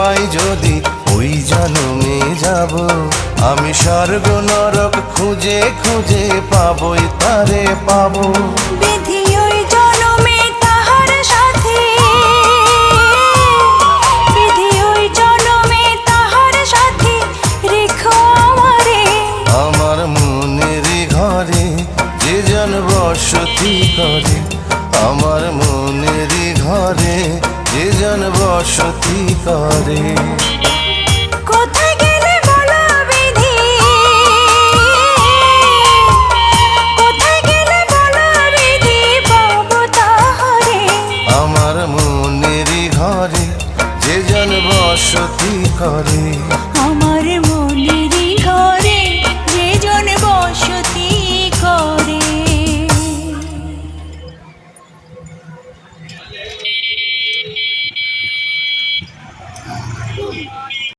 পাই যদি ওই জন্মে যাব। আমি স্বর্গ নরক খুঁজে খুঁজে পাবই তারে পাবো। বিধি ওই জন্মে তাহার সাথে, বিধি ওই জন্মে তাহার সাথে রেখো আমারে। আমার মনের ঘরে যে জন বসতি করে, আমার মনের ঘরে যে জন বসতি করে। কোথায় গেলে বলো বিধি, কোথায় গেলে বলো বিধি পাবো তাহারে। আমার মনের ঘরে যে জন বসতি করে, আমার মনের ঘরে যে জন বসতি করে।